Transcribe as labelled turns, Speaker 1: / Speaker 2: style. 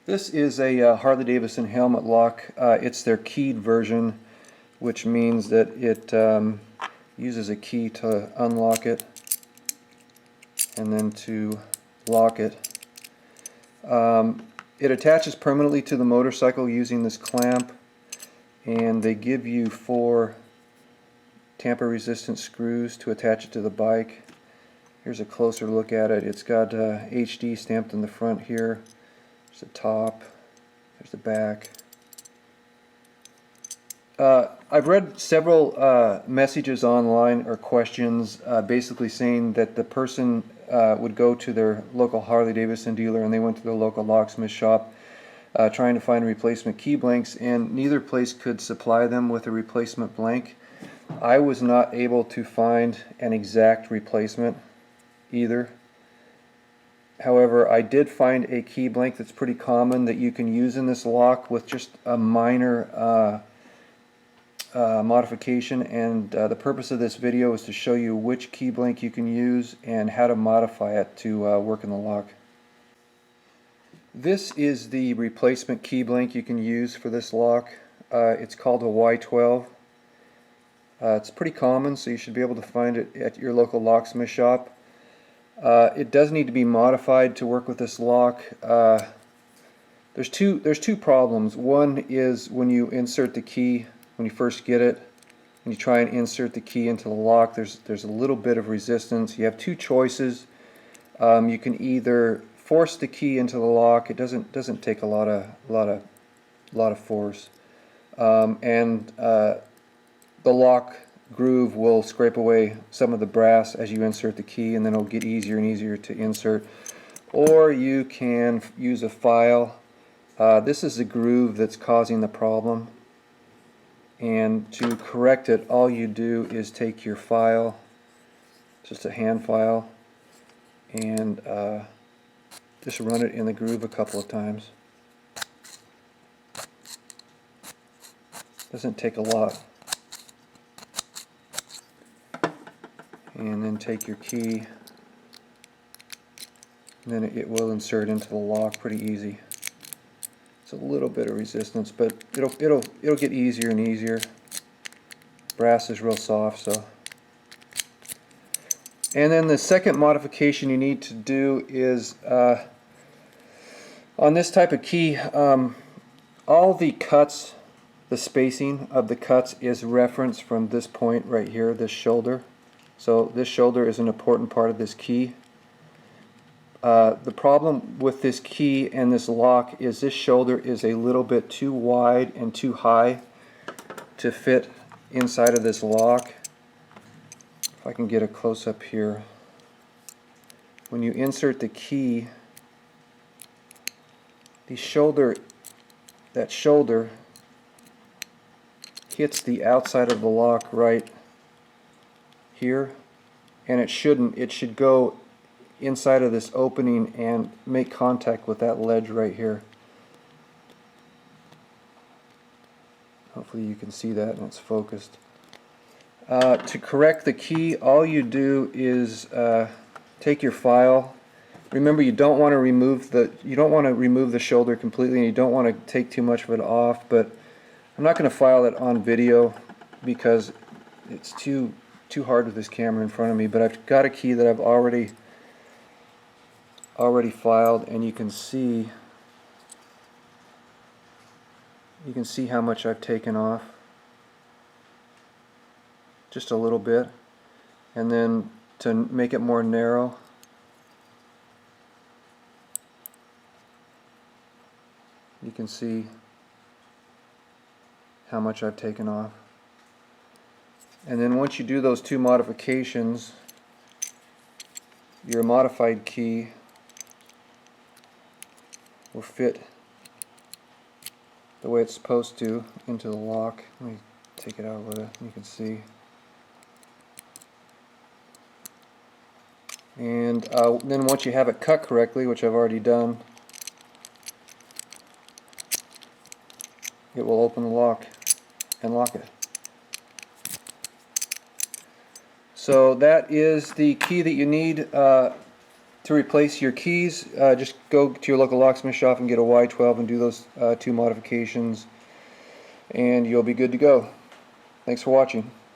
Speaker 1: This is a Harley Davidson Helmet Lock. It's their keyed version, which means that it uses a key to unlock it and then to lock it. It attaches permanently to the motorcycle using this clamp, and they give you 4 tamper-resistant screws to attach it to the bike. Here's a closer look at it. It's got HD stamped in the front here. There's the top, there's the back. I've read several messages online or questions basically saying that the person would go to their local Harley Davidson dealer and they went to their local locksmith shop trying to find replacement key blanks, and neither place could supply them with a replacement blank. I was not able to find an exact replacement either. However, I did find a key blank that's pretty common that you can use in this lock with just a minor modification, and the purpose of this video is to show you which key blank you can use and how to modify it to work in the lock. This is the replacement key blank you can use for this lock. It's called a Y12. It's pretty common, so you should be able to find it at your local locksmith shop. It does need to be modified to work with this lock. There's two problems. One is when you insert the key, when you first get it, and you try and insert the key into the lock, there's a little bit of resistance. You have two choices. You can either force the key into the lock. It doesn't take a lot of force, and the lock groove will scrape away some of the brass as you insert the key, and then it'll get easier and easier to insert. Or you can use a file. This is the groove that's causing the problem, and to correct it, all you do is take your file, just a hand file, and just run it in the groove a couple of times. Doesn't take a lot. And then take your key, and then it will insert into the lock pretty easy. It's a little bit of resistance, but it'll get easier and easier. Brass is real soft, so. And then the second modification you need to do is on this type of key, all the cuts, the spacing of the cuts is referenced from this point right here, this shoulder. So this shoulder is an important part of this key. The problem with this key and this lock is this shoulder is a little bit too wide and too high to fit inside of this lock. If I can get a close-up here. When you insert the key, that shoulder hits the outside of the lock right here, and it shouldn't. It should go inside of this opening and make contact with that ledge right here. Hopefully you can see that and it's focused. To correct the key, all you do is take your file. Remember, you don't want to remove the shoulder completely, and you don't want to take too much of it off, but I'm not going to file it on video because it's too hard with this camera in front of me. But I've got a key that I've already filed, and you can see how much I've taken off. Just a little bit. And then to make it more narrow, you can see how much I've taken off. And then once you do those two modifications, your modified key will fit the way it's supposed to into the lock. Let me take it out with it, you can see. And then once you have it cut correctly, which I've already done, it will open the lock and lock it. So that is the key that you need. To replace your keys, just go to your local locksmith shop and get a Y12 and do those 2 modifications, and you'll be good to go. Thanks for watching.